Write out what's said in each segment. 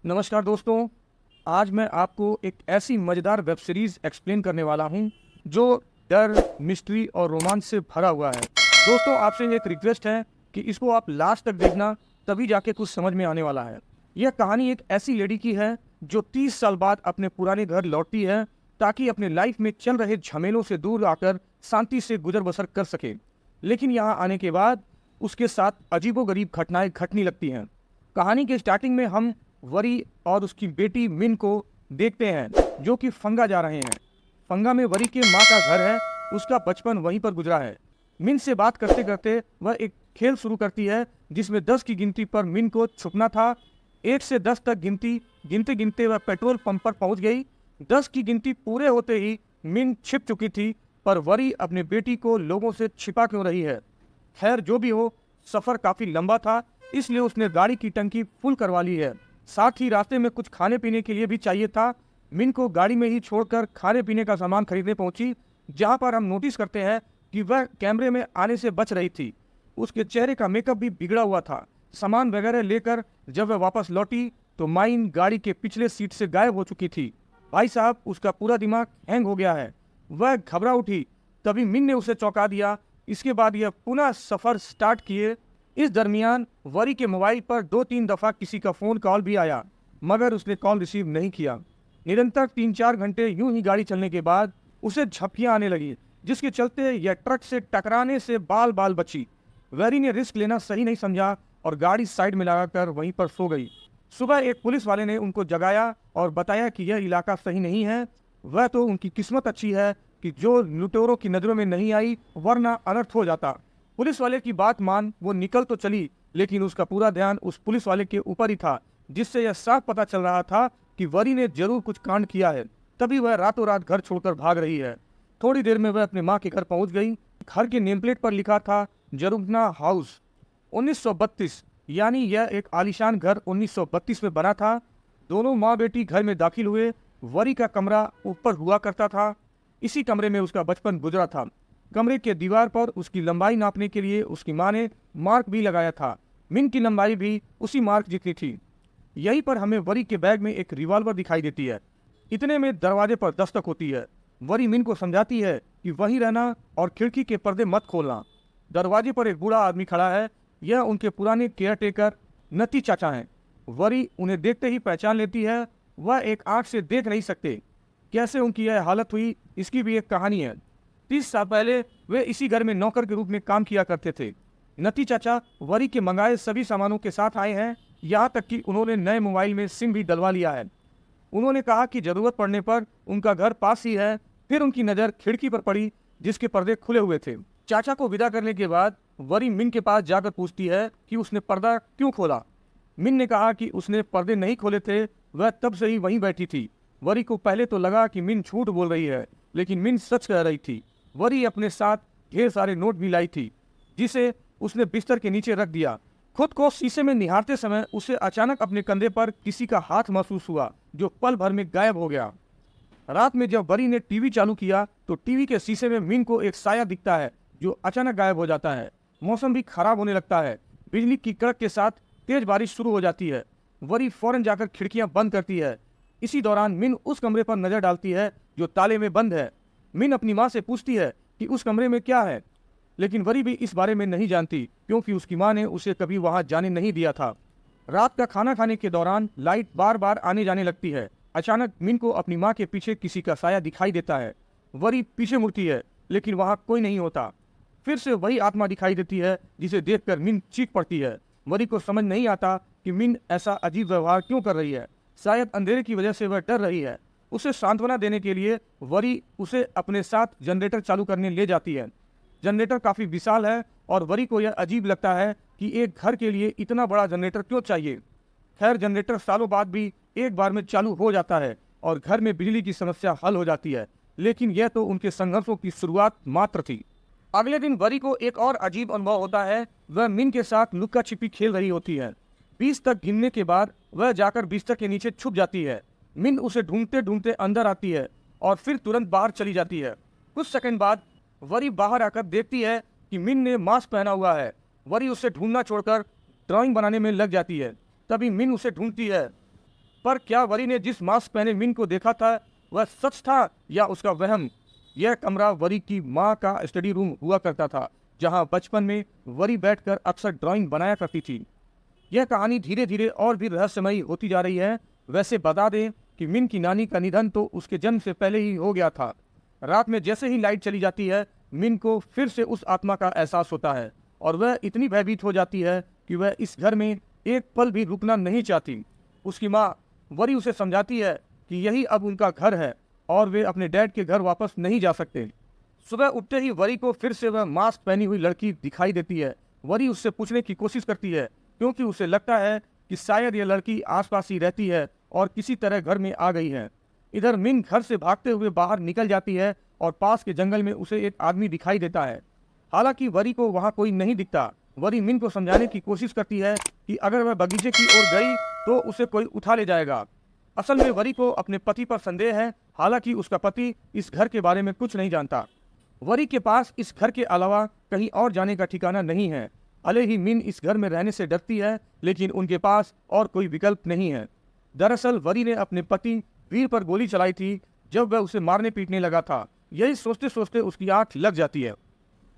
नमस्कार दोस्तों। आज मैं आपको एक ऐसी मज़ेदार वेब सीरीज़ एक्सप्लेन करने वाला हूं जो डर, मिस्ट्री और रोमांच से भरा हुआ है। दोस्तों, आपसे एक रिक्वेस्ट है कि इसको आप लास्ट तक देखना, तभी जाके कुछ समझ में आने वाला है। यह कहानी एक ऐसी लेडी की है जो 30 साल बाद अपने पुराने घर लौटती है ताकि अपने लाइफ में चल रहे झमेलों से दूर आकर शांति से गुजर बसर कर सके। लेकिन यहाँ आने के बाद उसके साथ अजीबोगरीब घटनाएं घटने लगती हैं। कहानी के स्टार्टिंग में हम वरी और उसकी बेटी मिन को देखते हैं जो कि फंगा जा रहे हैं। फंगा में वरी के माँ का घर है, उसका बचपन वहीं पर गुजरा है। मिन से बात करते करते वह एक खेल शुरू करती है जिसमें 10 की गिनती पर मिन को छुपना था। 1 से 10 तक गिनते गिनते वह पेट्रोल पंप पर पहुंच गई। 10 की गिनती पूरे होते ही मिन छिप चुकी थी, पर वरी अपने बेटी को लोगों से छिपा क्यों रही है। खैर, जो भी हो, सफ़र काफ़ी लंबा था, इसलिए उसने गाड़ी की टंकी फुल करवा ली है। साथ ही रास्ते में कुछ खाने पीने के लिए भी चाहिए था। मिन को गाड़ी में ही छोड़कर खाने पीने का सामान खरीदने पहुंची, जहां पर हम नोटिस करते हैं कि वह कैमरे में आने से बच रही थी। उसके चेहरे का मेकअप भी बिगड़ा हुआ था। सामान वगैरह लेकर जब वह वापस लौटी तो माइन गाड़ी के पिछले सीट से गायब हो चुकी थी। भाई साहब, उसका पूरा दिमाग हैंग हो गया है। वह घबरा उठी, तभी मिन ने उसे चौंका दिया। इसके बाद यह पुनः सफ़र स्टार्ट किए। इस दरमियान वरी के मोबाइल पर 2-3 दफ़ा किसी का फ़ोन कॉल भी आया, मगर उसने कॉल रिसीव नहीं किया। निरंतर 3-4 घंटे यूं ही गाड़ी चलने के बाद उसे झपकियां आने लगी, जिसके चलते यह ट्रक से टकराने से बाल बाल बची। वरी ने रिस्क लेना सही नहीं समझा और गाड़ी साइड में लगाकर वहीं पर सो गई। सुबह एक पुलिस वाले ने उनको जगाया और बताया कि यह इलाका सही नहीं है। वह तो उनकी किस्मत अच्छी है कि जो लुटेरों की नज़रों में नहीं आई, वरना अनर्थ हो जाता। पुलिस वाले की बात मान वो निकल तो चली, लेकिन उसका पूरा ध्यान उस पुलिस वाले के ऊपर ही था, जिससे यह साफ पता चल रहा था कि वरी ने जरूर कुछ कांड किया है, तभी वह रातों रात घर छोड़कर भाग रही है। थोड़ी देर में वह अपने माँ के घर पहुंच गई। घर के नेम प्लेट पर लिखा था जरुगना हाउस 1932, यानी यह एक आलीशान घर 1932 में बना था। दोनों माँ बेटी घर में दाखिल हुए। वरी का कमरा ऊपर हुआ करता था। इसी कमरे में उसका बचपन गुजरा था। कमरे के दीवार पर उसकी लंबाई नापने के लिए उसकी माँ ने मार्क भी लगाया था। मिन की लंबाई भी उसी मार्क जितनी थी। यहीं पर हमें वरी के बैग में एक रिवॉल्वर दिखाई देती है। इतने में दरवाजे पर दस्तक होती है। वरी मिन को समझाती है कि वहीं रहना और खिड़की के पर्दे मत खोलना। दरवाजे पर एक बूढ़ा आदमी खड़ा है। यह उनके पुराने केयर टेकर नती चाचा हैं। वरी उन्हें देखते ही पहचान लेती है। वह एक आंख से देख नहीं सकते। कैसे उनकी यह हालत हुई, इसकी भी एक कहानी है। 30 साल पहले वे इसी घर में नौकर के रूप में काम किया करते थे। नती चाचा वरी के मंगाए सभी सामानों के साथ आए हैं, यहाँ तक कि उन्होंने नए मोबाइल में सिम भी डलवा लिया है। उन्होंने कहा कि जरूरत पड़ने पर उनका घर पास ही है। फिर उनकी नज़र खिड़की पर पड़ी, जिसके पर्दे खुले हुए थे। चाचा को विदा करने के बाद वरी मिन के पास जाकर पूछती है कि उसने पर्दा क्यों खोला। मिन ने कहा कि उसने पर्दे नहीं खोले थे, वह तब से ही वहीं बैठी थी। वरी को पहले तो लगा कि मिन झूठ बोल रही है, लेकिन मिन सच कह रही थी। वरी अपने साथ ढेर सारे नोट भी लाई थी, जिसे उसने बिस्तर के नीचे रख दिया। खुद को शीशे में निहारते समय उसे अचानक अपने कंधे पर किसी का हाथ महसूस हुआ, जो पल भर में गायब हो गया। रात में जब वरी ने टीवी चालू किया तो टीवी के शीशे में मिन को एक साया दिखता है, जो अचानक गायब हो जाता है। मौसम भी खराब होने लगता है। बिजली की कड़क के साथ तेज बारिश शुरू हो जाती है। वरी फौरन जाकर खिड़कियां बंद करती है। इसी दौरान मिन उस कमरे पर नजर डालती है जो ताले में बंद है। मिन अपनी माँ से पूछती है कि उस कमरे में क्या है, लेकिन वरी भी इस बारे में नहीं जानती, क्योंकि उसकी माँ ने उसे कभी वहां जाने नहीं दिया था। रात का खाना खाने के दौरान लाइट बार बार आने जाने लगती है। अचानक मिन को अपनी माँ के पीछे किसी का साया दिखाई देता है। वरी पीछे मुड़ती है, लेकिन वहां कोई नहीं होता। फिर से वही आत्मा दिखाई देती है, जिसे देखकर मिन चीख पड़ती है। वरी को समझ नहीं आता कि मिन ऐसा अजीब व्यवहार क्यों कर रही है। शायद अंधेरे की वजह से वह डर रही है। उसे सांत्वना देने के लिए वरी उसे अपने साथ जनरेटर चालू करने ले जाती है। जनरेटर काफ़ी विशाल है और वरी को यह अजीब लगता है कि एक घर के लिए इतना बड़ा जनरेटर क्यों चाहिए। खैर, जनरेटर सालों बाद भी एक बार में चालू हो जाता है और घर में बिजली की समस्या हल हो जाती है। लेकिन यह तो उनके संघर्षों की शुरुआत मात्र थी। अगले दिन वरी को एक और अजीब अनुभव होता है। वह मिन के साथ लुक्का छिपी खेल रही होती है। 20 तक गिनने के बाद वह जाकर बिस्तर के नीचे छुप जाती है। मिन उसे ढूंढते ढूंढते अंदर आती है और फिर तुरंत बाहर चली जाती है। कुछ सेकंड बाद वरी बाहर आकर देखती है कि मिन ने मास्क पहना हुआ है। वरी उसे ढूंढना छोड़कर ड्राइंग बनाने में लग जाती है। तभी मिन उसे ढूंढती है। पर क्या वरी ने जिस मास्क पहने मिन को देखा था वह सच था या उसका वहम? यह कमरा वरी की माँ का स्टडी रूम हुआ करता था, जहाँ बचपन में वरी बैठकर अक्सर ड्राइंग बनाया करती थी। यह कहानी धीरे धीरे और भी रहस्यमयी होती जा रही है। वैसे बता दें कि मिन की नानी का निधन तो उसके जन्म से पहले ही हो गया था। रात में जैसे ही लाइट चली जाती है, मिन को फिर से उस आत्मा का एहसास होता है और वह इतनी भयभीत हो जाती है कि वह इस घर में एक पल भी रुकना नहीं चाहती। उसकी माँ वरी उसे समझाती है कि यही अब उनका घर है और वे अपने डैड के घर वापस नहीं जा सकते। सुबह उठते ही वरी को फिर से वह मास्क पहनी हुई लड़की दिखाई देती है। वरी उससे पूछने की कोशिश करती है क्योंकि उसे लगता है कि शायद यह लड़की आसपास ही रहती है और किसी तरह घर में आ गई है। इधर मिन घर से भागते हुए बाहर निकल जाती है और पास के जंगल में उसे एक आदमी दिखाई देता है। हालांकि वरी को वहां कोई नहीं दिखता। वरी मिन को समझाने की कोशिश करती है कि अगर वह बगीचे की ओर गई तो उसे कोई उठा ले जाएगा। असल में वरी को अपने पति पर संदेह है, हालांकि उसका पति इस घर के बारे में कुछ नहीं जानता। वरी के पास इस घर के अलावा कहीं और जाने का ठिकाना नहीं है। भले ही मिन इस घर में रहने से डरती है, लेकिन उनके पास और कोई विकल्प नहीं है। दरअसल वरी ने अपने पति वीर पर गोली चलाई थी जब वह उसे मारने पीटने लगा था। यही सोचते सोचते उसकी आंख लग जाती है।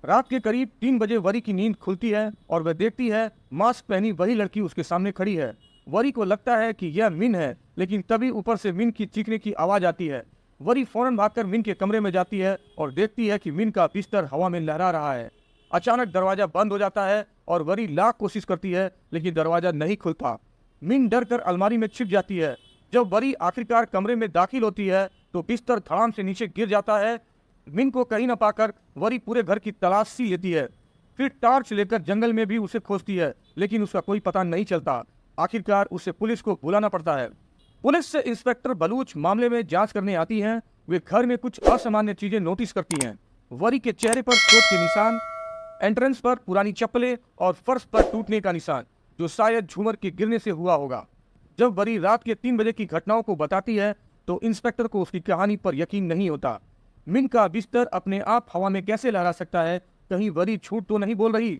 रात के करीब 3 बजे वरी की नींद खुलती है और वह देखती है मास्क पहनी वही लड़की उसके सामने खड़ी है। वरी को लगता है कि यह मिन है, लेकिन तभी ऊपर से मिन की चीखने की आवाज आती है। वरी फौरन भागकर मिन के कमरे में जाती है और देखती है कि मिन का बिस्तर हवा में लहरा रहा है। अचानक दरवाजा बंद हो जाता है और वरी लाख कोशिश करती है, लेकिन दरवाजा नहीं खुलता। मिन डर कर अलमारी में छिप जाती है। जब वरी आखिरकार कमरे में दाखिल होती है तो बिस्तर धड़ाम से नीचे गिर जाता है। मिन को कहीं न पाकर वरी पूरे घर की तलाश सी लेती है। फिर टॉर्च लेकर जंगल में भी उसे खोजती है, लेकिन उसका कोई पता नहीं चलता। आखिरकार उसे पुलिस को बुलाना पड़ता है। पुलिस से इंस्पेक्टर बलूच मामले में जांच करने आती हैं। वे घर में कुछ असामान्य चीजें नोटिस करती हैं। वरी के चेहरे पर चोट के निशान, एंट्रेंस पर पुरानी चप्पलें और फर्श पर टूटने का निशान, जो शायद झूमर के गिरने से हुआ होगा। जब वरी रात के 3 बजे की घटनाओं को बताती है तो इंस्पेक्टर को उसकी कहानी पर यकीन नहीं होता। मिन का बिस्तर अपने आप हवा में कैसे लहरा सकता है? कहीं वरी झूठ तो नहीं बोल रही?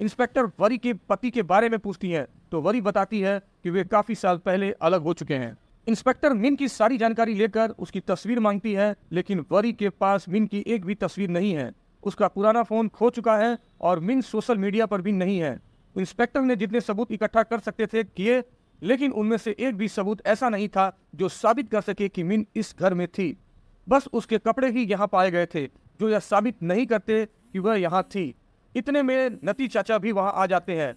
इंस्पेक्टर वरी के पति के बारे में पूछती है तो वरी बताती है कि वे काफी साल पहले अलग हो चुके हैं। इंस्पेक्टर मिन की सारी जानकारी लेकर उसकी तस्वीर मांगती है, लेकिन वरी के पास मिन की एक भी तस्वीर नहीं है। उसका पुराना फोन खो चुका है और मिन सोशल मीडिया पर भी नहीं है। इंस्पेक्टर ने जितने सबूत इकट्ठा कर सकते थे किए, लेकिन उनमें से एक भी सबूत ऐसा नहीं था जो साबित कर सके कि मिन इस घर में थी। बस उसके कपड़े ही यहाँ पाए गए थे जो यह साबित नहीं करते कि वह यहाँ थी। इतने में नती चाचा भी वहाँ आ जाते हैं।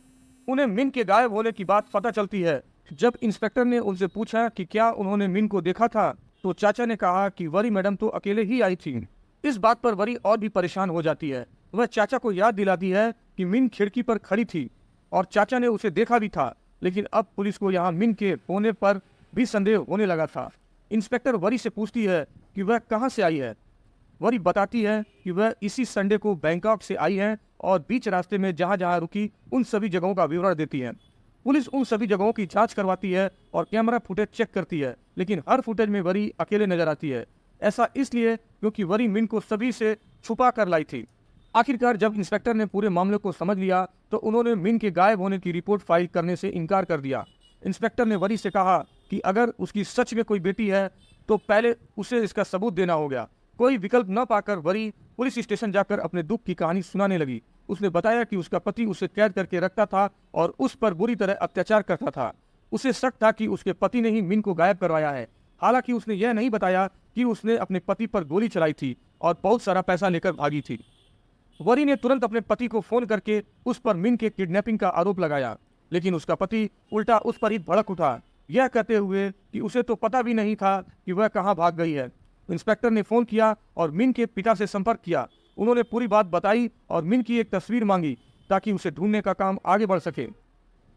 उन्हें मिन के गायब होने की बात पता चलती है। जब इंस्पेक्टर ने उनसे पूछा कि क्या उन्होंने मिन को देखा था, तो चाचा ने कहा कि वरी मैडम तो अकेले ही आई थी। इस बात पर वरी और भी परेशान हो जाती है। वह चाचा को याद दिलाती है कि मिन खिड़की पर खड़ी थी और चाचा ने उसे देखा भी था, लेकिन अब पुलिस को यहाँ मिन के होने पर भी संदेह होने लगा था। इंस्पेक्टर वरी से पूछती है कि वह कहाँ से आई है। वरी बताती है कि वह इसी संडे को बैंकॉक से आई है और बीच रास्ते में जहाँ जहाँ रुकी उन सभी जगहों का विवरण देती है। पुलिस उन सभी जगहों की जांच करवाती है और कैमरा फुटेज चेक करती है, लेकिन हर फुटेज में वरी अकेले नजर आती है। ऐसा इसलिए क्योंकि वरी मिन को सभी से छुपा कर लाई थी। आखिरकार जब इंस्पेक्टर ने पूरे मामले को समझ लिया तो उन्होंने मिन के गायब होने की रिपोर्ट फाइल करने से इनकार कर दिया। इंस्पेक्टर ने वरी से कहा कि अगर उसकी सच में कोई बेटी है तो पहले उसे इसका सबूत देना होगा। कोई विकल्प न पाकर वरी पुलिस स्टेशन जाकर अपने दुख की कहानी सुनाने लगी। उसने बताया कि उसका पति उसे कैद करके रखता था और उस पर बुरी तरह अत्याचार करता था। उसे शक था कि उसके पति ने ही मिन को गायब करवाया है। हालांकि उसने यह नहीं बताया कि उसने अपने पति पर गोली चलाई थी और बहुत सारा पैसा लेकर भागी थी। वरी ने तुरंत अपने पति को फोन करके उस पर मिन के किडनैपिंग का आरोप लगाया, लेकिन उसका पति उल्टा उस पर ही भड़क उठा, यह कहते हुए कि उसे तो पता भी नहीं था कि वह कहाँ भाग गई है। इंस्पेक्टर ने फोन किया और मिन के पिता से संपर्क किया। उन्होंने पूरी बात बताई और मिन की एक तस्वीर मांगी ताकि उसे ढूंढने का काम आगे बढ़ सके।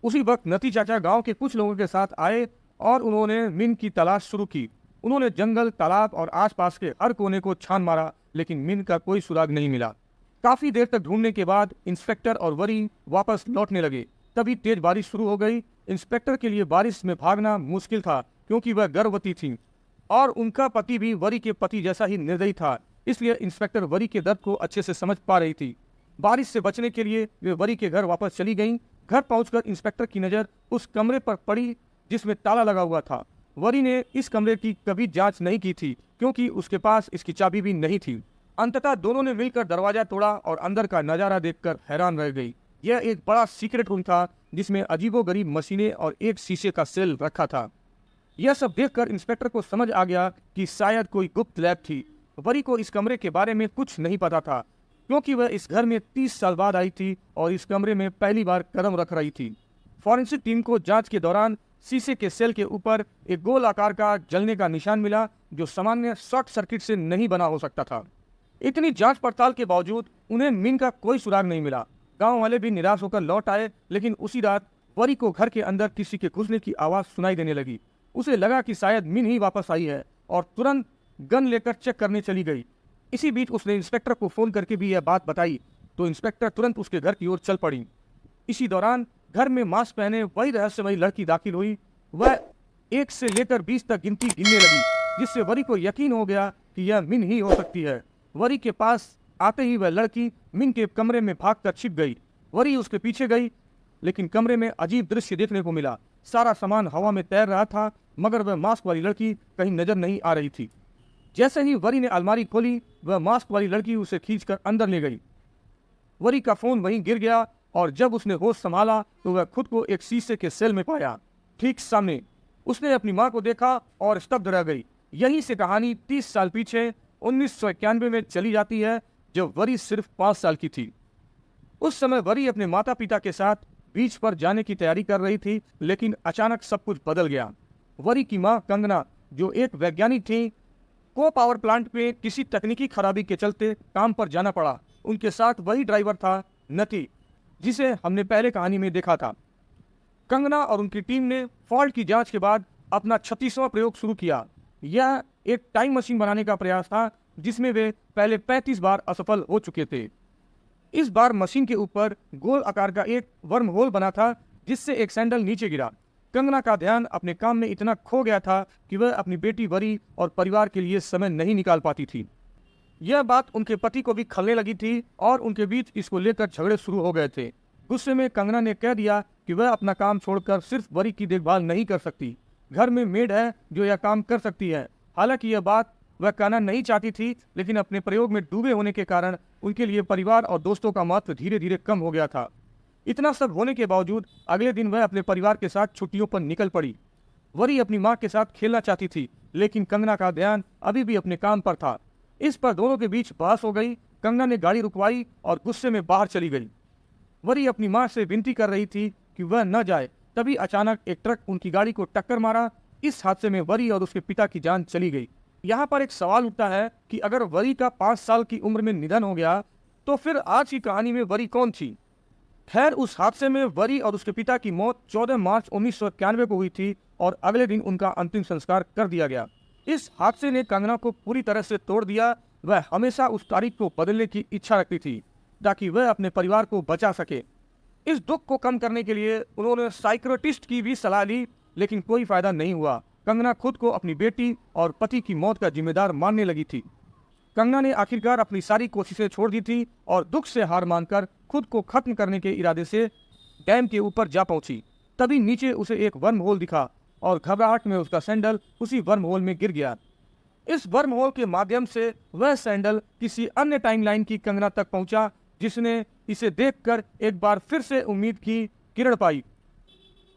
उसी वक्त नती चाचा गांव के कुछ लोगों के साथ आए और उन्होंने मिन की तलाश शुरू की। उन्होंने जंगल, तालाब और आसपास के हर कोने को छान मारा, लेकिन मिन का कोई सुराग नहीं मिला। काफी देर तक ढूंढने के बाद इंस्पेक्टर और वरी वापस लौटने लगे। तभी तेज बारिश शुरू हो गई। इंस्पेक्टर के लिए बारिश में भागना मुश्किल था क्योंकि वह गर्भवती थी और उनका पति भी वरी के पति जैसा ही निर्दयी था, इसलिए इंस्पेक्टर वरी के दर्द को अच्छे से समझ पा रही थी। बारिश से बचने के लिए वे वरी के घर वापस चली गईं। घर पहुंचकर इंस्पेक्टर की नज़र उस कमरे पर पड़ी जिसमें ताला लगा हुआ था। वरी ने इस कमरे की कभी जांच नहीं की थी क्योंकि उसके पास इसकी चाबी भी नहीं थी। अंततः दोनों ने मिलकर दरवाजा तोड़ा और अंदर का नजारा देखकर हैरान रह गई। यह एक बड़ा सीक्रेट रूम था जिसमें अजीबोगरीब मशीनें और एक शीशे का सेल रखा था। यह सब देखकर इंस्पेक्टर को समझ आ गया कि शायद कोई गुप्त लैब थी। वरी को इस कमरे के बारे में कुछ नहीं पता था क्योंकि वह इस घर में 30 साल बाद आई थी और इस कमरे में पहली बार कदम रख रही थी। फॉरेंसिक टीम को जांच के दौरान शीशे के सेल के ऊपर एक गोल आकार का जलने का निशान मिला जो सामान्य शॉर्ट सर्किट से नहीं बना हो सकता था। इतनी जांच पड़ताल के बावजूद उन्हें मिन का कोई सुराग नहीं मिला। गांव वाले भी निराश होकर लौट आए, लेकिन उसी रात वरी को घर के अंदर किसी के घुसने की आवाज सुनाई देने लगी। उसे लगा कि शायद मिन ही वापस आई है और तुरंत गन लेकर चेक करने चली गई। इसी बीच उसने इंस्पेक्टर को फोन करके भी यह बात बताई तो इंस्पेक्टर तुरंत उसके घर की ओर चल पड़ी। इसी दौरान घर में मास्क पहने वही रहस्यमयी लड़की दाखिल हुई। वह 1 से लेकर 20 तक गिनती गिनने लगी, जिससे वरी को यकीन हो गया कि यह मिन ही हो सकती है। वरी के पास आते ही वह लड़की मिन के कमरे में भागकर छिप गई। वरी उसके पीछे गई, लेकिन कमरे में अजीब दृश्य देखने को मिला। सारा सामान हवा में तैर रहा था, मगर वह मास्क वाली लड़की कहीं नजर नहीं आ रही थी। जैसे ही वरी ने अलमारी खोली, वह मास्क वाली लड़की उसे खींचकर अंदर ले गई। वरी का फोन वहीं गिर गया और जब उसने होश संभाला तो वह खुद को एक शीशे के सेल में पाया, ठीक सामने। उसने अपनी मां को देखा और स्तब्ध रह गई। यहीं से कहानी 30 साल पीछे 1991 में चली जाती है, जब वरी सिर्फ 5 साल की थी। उस समय वरी अपने माता पिता के साथ बीच पर जाने की तैयारी कर रही थी, लेकिन अचानक सब कुछ बदल गया। वरी की मां कंगना, जो एक वैज्ञानिक थी, को पावर प्लांट में किसी तकनीकी खराबी के चलते काम पर जाना पड़ा। उनके साथ वही ड्राइवर था नती, जिसे हमने पहले कहानी में देखा था। कंगना और उनकी टीम ने फॉल्ट की जांच के बाद अपना 36वां प्रयोग शुरू किया। यह एक टाइम मशीन बनाने का प्रयास था जिसमें वे पहले 35 बार असफल हो चुके थे। इस बार मशीन के ऊपर गोल आकार का एक वर्म होल बना था जिससे एक सैंडल नीचे गिरा। कंगना का ध्यान अपने काम में इतना खो गया था कि वह अपनी बेटी वरी और परिवार के लिए समय नहीं निकाल पाती थी। यह बात उनके पति को भी खलने लगी थी और उनके बीच इसको लेकर झगड़े शुरू हो गए थे। गुस्से में कंगना ने कह दिया कि वह अपना काम छोड़कर सिर्फ वरी की देखभाल नहीं कर सकती। घर में मेड है जो यह काम कर सकती है। हालांकि यह बात वह कहना नहीं चाहती थी, लेकिन अपने प्रयोग में डूबे होने के कारण उनके लिए परिवार और दोस्तों का महत्व धीरे धीरे कम हो गया था। इतना सब होने के बावजूद अगले दिन वह अपने परिवार के साथ छुट्टियों पर निकल पड़ी। वरी अपनी मां के साथ खेलना चाहती थी, लेकिन कंगना का ध्यान अभी भी अपने काम पर था। इस पर दोनों के बीच बहस हो गई। कंगना ने गाड़ी रुकवाई और गुस्से में बाहर चली गई। वरी अपनी मां से विनती कर रही थी कि वह न जाए, तभी अचानक एक ट्रक उनकी गाड़ी को टक्कर मारा। इस हादसे में वरी और उसके पिता की जान चली गई। यहाँ पर एक सवाल उठता है कि अगर वरी का 5 साल की उम्र में निधन हो गया तो फिर आज की कहानी में वरी कौन थी? खैर, उस हादसे में वरी और उसके पिता की मौत 14 मार्च 1991 को हुई थी और अगले दिन उनका अंतिम संस्कार कर दिया गया। इस हादसे ने कंगना को पूरी तरह से तोड़ दिया। वह हमेशा उस तारीख को बदलने की इच्छा रखती थी ताकि वह अपने परिवार को बचा सके। इस दुख को कम करने के लिए उन्होंने साइकियाट्रिस्ट की भी सलाह ली, लेकिन कोई फायदा नहीं हुआ। कंगना खुद को अपनी बेटी और पति की मौत का जिम्मेदार मानने लगी थी। कंगना ने आखिरकार अपनी सारी कोशिशें छोड़ दी थी और दुख से हार मानकर खुद को खत्म करने के इरादे से डैम के ऊपर जा पहुंची। तभी नीचे उसे एक वर्म होल दिखा और घबराहट में उसका सैंडल उसी वर्म होल में गिर गया। इस वर्म होल के माध्यम से वह सैंडल किसी अन्य टाइमलाइन की कंगना तक पहुंचा, जिसने इसे देखकर एक बार फिर से उम्मीद की किरण पाई।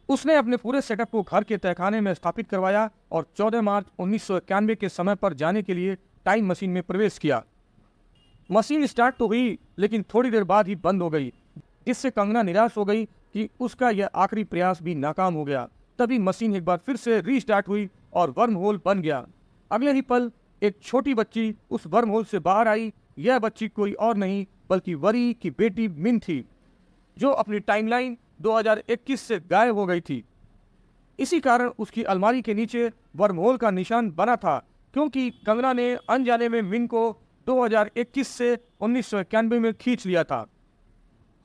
उसने अपने पूरे सेटअप को घर के तहखाने में स्थापित करवाया और 14 मार्च 1991 के समय पर जाने के लिए टाइम मशीन में प्रवेश किया। मशीन स्टार्ट तो हुई, लेकिन थोड़ी देर बाद ही बंद हो गई, जिससे कंगना निराश हो गई कि उसका यह आखिरी प्रयास भी नाकाम हो गया। तभी मशीन एक बार फिर से रीस्टार्ट हुई और वर्म होल बन गया। अगले ही पल एक छोटी बच्ची उस वर्म होल से बाहर आई। यह बच्ची कोई और नहीं बल्कि वरी की बेटी मिन थी, जो अपनी टाइमलाइन 2021 से गायब हो गई थी। इसी कारण उसकी अलमारी के नीचे वर्महोल का निशान बना था, क्योंकि कंगना ने अनजाने में मिन को 2021 से 1991 में खींच लिया था।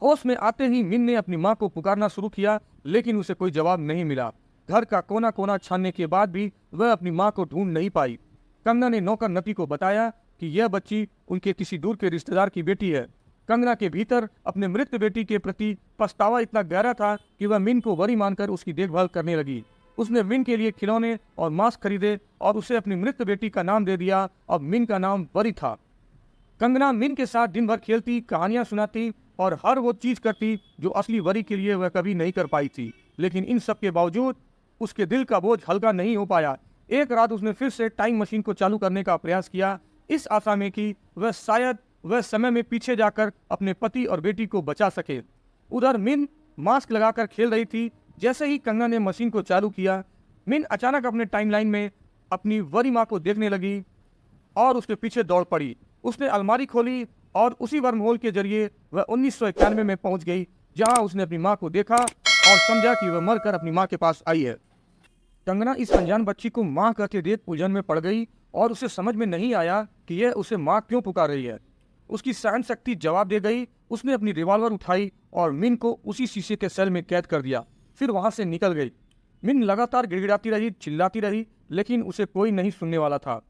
होश में आते ही मिन ने अपनी मां को पुकारना शुरू किया, लेकिन उसे कोई जवाब नहीं मिला। घर का कोना कोना छानने के बाद भी वह अपनी मां को ढूंढ नहीं पाई। कंगना ने नौकर नती को बताया कि यह बच्ची उनके किसी दूर के रिश्तेदार की बेटी है। कंगना के भीतर अपने मृत बेटी के प्रति पछतावा इतना गहरा था कि वह मिन को वरी मानकर उसकी देखभाल करने लगी। उसने मिन के लिए खिलौने और मास्क खरीदे और उसे अपनी मृत बेटी का नाम दे दिया। अब मिन का नाम वरी था। कंगना मिन के साथ दिन भर खेलती, कहानियां सुनाती और हर वो चीज करती जो असली वरी के लिए वह कभी नहीं कर पाई थी। लेकिन इन सब के बावजूद उसके दिल का बोझ हल्का नहीं हो पाया। एक रात उसने फिर से टाइम मशीन को चालू करने का प्रयास किया, इस आशा में कि वह शायद वह समय में पीछे जाकर अपने पति और बेटी को बचा सके। उधर मिन मास्क लगाकर खेल रही थी। जैसे ही कंगना ने मशीन को चालू किया, मिन अचानक अपने टाइमलाइन में अपनी वरी माँ को देखने लगी और उसके पीछे दौड़ पड़ी। उसने अलमारी खोली और उसी वर्महोल के जरिए वह 1991 में पहुंच गई, जहां उसने अपनी माँ को देखा और समझा कि वह मरकर अपनी माँ के पास आई है। कंगना इस अनजान बच्ची को माँ कहते देख उलझन में पड़ गई और उसे समझ में नहीं आया कि यह उसे माँ क्यों पुकार रही है। उसकी सहन शक्ति जवाब दे गई। उसने अपनी रिवॉल्वर उठाई और मिन को उसी शीशे के सेल में कैद कर दिया, फिर वहां से निकल गई। मिन लगातार गिड़गिड़ाती रही, चिल्लाती रही, लेकिन उसे कोई नहीं सुनने वाला था।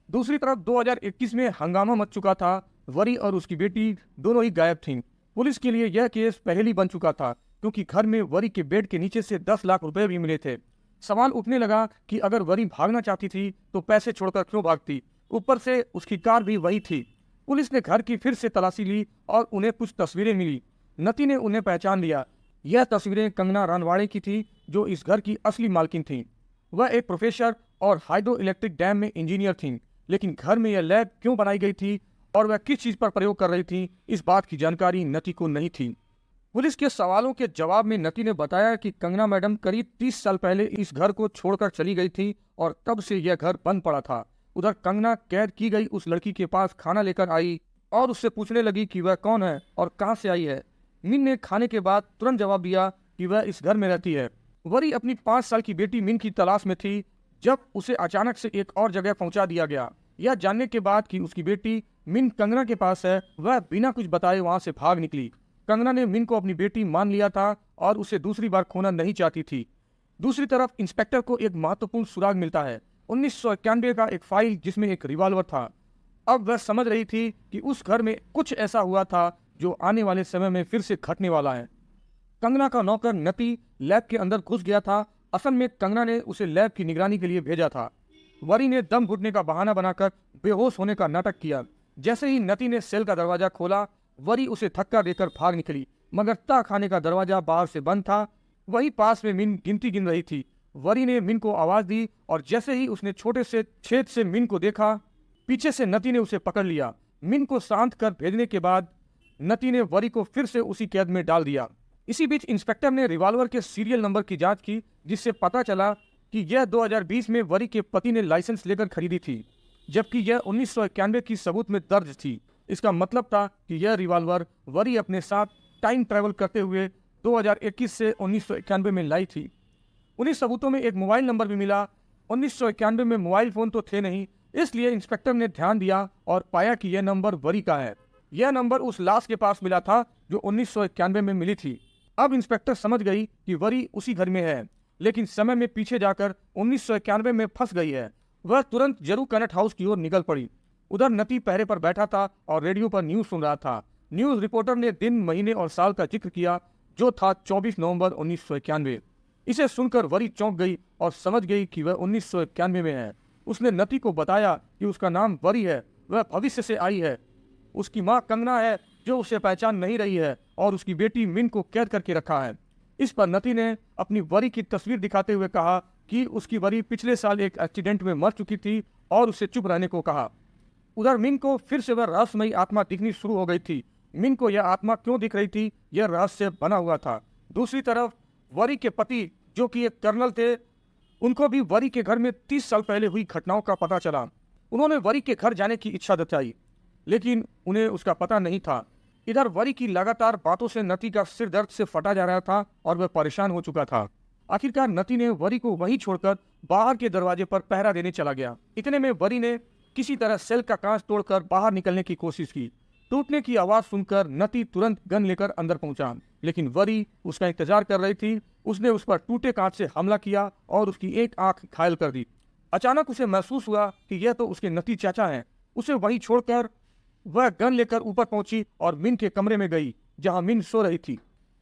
दूसरी तरफ 2021 में हंगामा मच चुका था। वरी और उसकी बेटी दोनों ही गायब थीं। पुलिस के लिए यह केस पहेली बन चुका था, क्योंकि घर में वरी के बेड के नीचे से 10 लाख रुपए भी मिले थे। सवाल उठने लगा कि अगर वरी भागना चाहती थी तो पैसे छोड़कर क्यों भागती। ऊपर से उसकी कार भी वही थी। पुलिस ने घर की फिर से तलाशी ली और उन्हें कुछ तस्वीरें मिली। नती ने उन्हें पहचान लिया। यह तस्वीरें कंगना रानवाड़े की थी, जो इस घर की असली मालकिन थी। वह एक प्रोफेसर और हाइड्रो इलेक्ट्रिक डैम में इंजीनियर थीं। लेकिन घर में यह लैब क्यों बनाई गई थी और वह किस चीज पर प्रयोग कर रही थी, इस बात की जानकारी नती को नहीं थी। पुलिस के सवालों के जवाब में नती ने बताया कि कंगना मैडम करीब 30 साल पहले इस घर को छोड़कर चली गई थी और तब से यह घर बंद पड़ा था। उधर कंगना कैद की गई उस लड़की के पास खाना लेकर आई और उससे पूछने लगी कि वह कौन है और कहां से आई है। मिन ने खाने के बाद तुरंत जवाब दिया कि वह इस घर में रहती है। वरी अपनी 5 साल की बेटी मिन की तलाश में थी, जब उसे अचानक से एक और जगह पहुंचा दिया गया। यह जानने के बाद कि उसकी बेटी मिन कंगना के पास है, वह बिना कुछ बताए वहां से भाग निकली। कंगना ने मिन को अपनी बेटी मान लिया था और उसे दूसरी बार खोना नहीं चाहती थी। दूसरी तरफ इंस्पेक्टर को एक महत्वपूर्ण सुराग मिलता है, 1991 का एक फाइल जिसमें एक रिवॉल्वर था। अब वह समझ रही थी कि उस घर में कुछ ऐसा हुआ था जो आने वाले समय में फिर से घटने वाला है। कंगना का नौकर नती लैब के अंदर घुस गया था। असल में कंगना ने उसे लैब की निगरानी के लिए भेजा था। वरी ने दम घुटने का बहाना बनाकर बेहोश होने का नाटक किया। जैसे ही नती ने सेल का दरवाजा खोला, वरी उसे धक्का देकर भाग निकली, मगर तह खाने का दरवाजा बाहर से बंद था। वही पास में मिन गिनती गिन रही थी। वरी ने मिन को आवाज दी और जैसे ही उसने छोटे से छेद से मिन को देखा, पीछे से नती ने उसे पकड़ लिया। मिन को शांत कर भेजने के बाद नती ने वरी को फिर से उसी कैद में डाल दिया। इसी बीच इंस्पेक्टर ने रिवॉल्वर के सीरियल नंबर की जांच की, जिससे पता चला कि यह 2020 में वरी के पति ने लाइसेंस लेकर खरीदी थी, जबकि यह 1991 की सबूत में दर्ज थी। इसका मतलब था कि यह रिवॉल्वर वरी अपने साथ टाइम ट्रैवल करते हुए 2021 से 1991 में लाई थी। उन्हीं सबूतों में एक मोबाइल नंबर भी मिला। 1991 में मोबाइल फोन तो थे नहीं, इसलिए इंस्पेक्टर ने ध्यान दिया और पाया कि यह नंबर वरी का है। यह नंबर उस लाश के पास मिला था जो 1991 में मिली थी। अब इंस्पेक्टर समझ गई कि वरी उसी घर में है, लेकिन समय में पीछे जाकर 1991 में फंस गई है। वह तुरंत जरू कनेक्ट हाउस की ओर निकल पड़ी। उधर नती पहरे पर बैठा था और रेडियो पर न्यूज सुन रहा था। न्यूज रिपोर्टर ने दिन, महीने और साल का जिक्र किया, जो था 24 नवंबर 1991। इसे सुनकर वरी चौंक गई और समझ गई कि वह 1991 में है। उसने नती को बताया कि उसका नाम वरी है, वह भविष्य से आई है। उसकी माँ कंगना है जो उसे पहचान नहीं रही है और उसकी बेटी मिन को कैद करके रखा है। इस पर नती ने अपनी वरी की तस्वीर दिखाते हुए कहा कि उसकी वरी पिछले साल एक एक्सीडेंट में मर चुकी थी और उसे चुप रहने को कहा। उधर मिन को फिर से वह रहस्यमयी आत्मा दिखनी शुरू हो गई थी। मिन को यह आत्मा क्यों दिख रही थी, यह रहस्य बना हुआ था। दूसरी तरफ वरी के पति, जो कि एक कर्नल थे, उनको भी वरी के घर में 30 साल पहले हुई घटनाओं का पता चला। उन्होंने वरी के घर जाने की इच्छा जताई, लेकिन उन्हें उसका पता नहीं था। इधर वरी की लगातार बातों से नती का सिर दर्द से फटा जा रहा था और वह परेशान हो चुका था। आखिरकार नती ने वरी को वहीं छोड़कर बाहर के दरवाजे पर पहरा देने चला गया। इतने में वरी ने किसी तरह सेल का कांच तोड़कर बाहर निकलने की कोशिश की। टूटने की आवाज सुनकर नती तुरंत गन लेकर अंदर पहुंचा, लेकिन वरी उसका इंतजार कर रही थी। उसने उस पर टूटे कांच से हमला किया और उसकी एक आंख घायल कर दी। अचानक उसे महसूस हुआ कि यह तो उसके नती चाचा हैं। उसे वहीं छोड़कर वह गन लेकर ऊपर पहुंची और मिन के कमरे में गई, जहां मिन सो रही थी।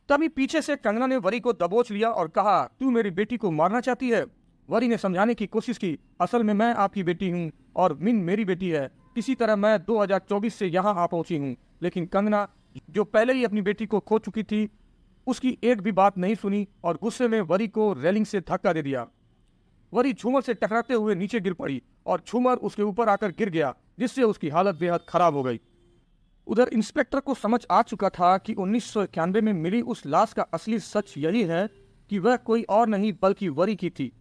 तभी पीछे से कंगना ने वरी को दबोच लिया और कहा, तू मेरी बेटी को मारना चाहती है। वरी ने समझाने की कोशिश की, असल में मैं आपकी बेटी हूँ और मिन मेरी बेटी है। किसी तरह मैं 2024 से यहाँ आ पहुंची हूँ। लेकिन कंगना, जो पहले ही अपनी बेटी को खो चुकी थी, उसकी एक भी बात नहीं सुनी और गुस्से में वरी को रेलिंग से धक्का दे दिया। वरी झूमर से टकराते हुए नीचे गिर पड़ी और झूमर उसके ऊपर आकर गिर गया, जिससे उसकी हालत बेहद खराब हो गई। उधर इंस्पेक्टर को समझ आ चुका था कि 1991 में मिली उस लाश का असली सच यही है कि वह कोई और नहीं बल्कि वरी की थी,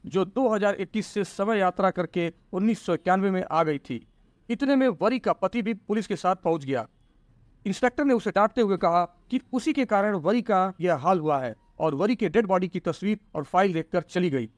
जो 2021 से समय यात्रा करके 1991 में आ गई थी। इतने में वरी का पति भी पुलिस के साथ पहुंच गया। इंस्पेक्टर ने उसे डांटते हुए कहा कि उसी के कारण वरी का यह हाल हुआ है और वरी के डेड बॉडी की तस्वीर और फाइल देखकर चली गई।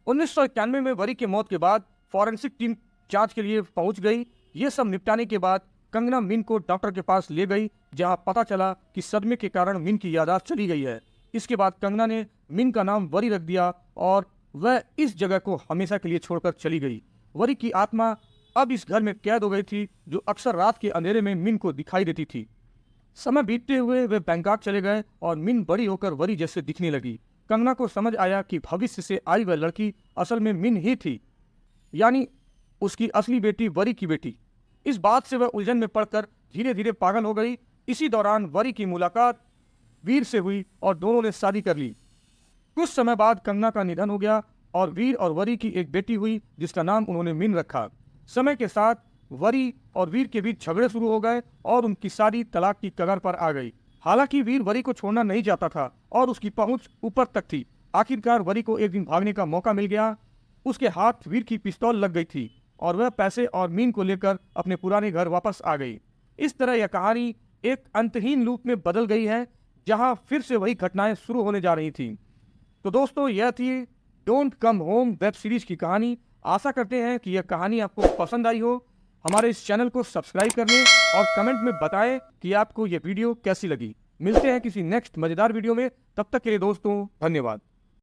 1991 में वरी की मौत के बाद फॉरेंसिक टीम जांच के लिए पहुंच गई। ये सब निपटाने के बाद कंगना मिन को डॉक्टर के पास ले गई, जहां पता चला कि सदमे के कारण मिन की याददाश्त चली गई है। इसके बाद कंगना ने मिन का नाम वरी रख दिया और वह इस जगह को हमेशा के लिए छोड़कर चली गई। वरी की आत्मा अब इस घर में कैद हो गई थी, जो अक्सर रात के अंधेरे में मिन को दिखाई देती थी। समय बीतते हुए वे बैंकॉक चले गए और मिन बड़ी होकर वरी जैसे दिखने लगी। कंगना को समझ आया कि भविष्य से आई वह लड़की असल में मिन ही थी, यानी उसकी असली बेटी वरी की बेटी। इस बात से वह उलझन में पड़कर धीरे धीरे पागल हो गई। इसी दौरान वरी की मुलाकात वीर से हुई और दोनों ने शादी कर ली। कुछ समय बाद कंगना का निधन हो गया और वीर और वरी की एक बेटी हुई, जिसका नाम उन्होंने मिन रखा। समय के साथ वरी और वीर के बीच झगड़े शुरू हो गए और उनकी शादी तलाक की कगार पर आ गई। हालांकि वीर वरी को छोड़ना नहीं चाहता था और उसकी पहुंच ऊपर तक थी। आखिरकार वरी को एक दिन भागने का मौका मिल गया। उसके हाथ वीर की पिस्तौल लग गई थी और वह पैसे और मीन को लेकर अपने पुराने घर वापस आ गई। इस तरह यह कहानी एक अंतहीन लूप में बदल गई है, जहां फिर से वही घटनाएं शुरू होने जा रही थी। तो दोस्तों, यह थी don't come home web series की कहानी। आशा करते हैं कि यह कहानी आपको पसंद आई हो। हमारे इस चैनल को सब्सक्राइब कर लें और कमेंट में बताएं कि आपको यह वीडियो कैसी लगी। मिलते हैं किसी नेक्स्ट मजेदार वीडियो में। तब तक के लिए दोस्तों, धन्यवाद।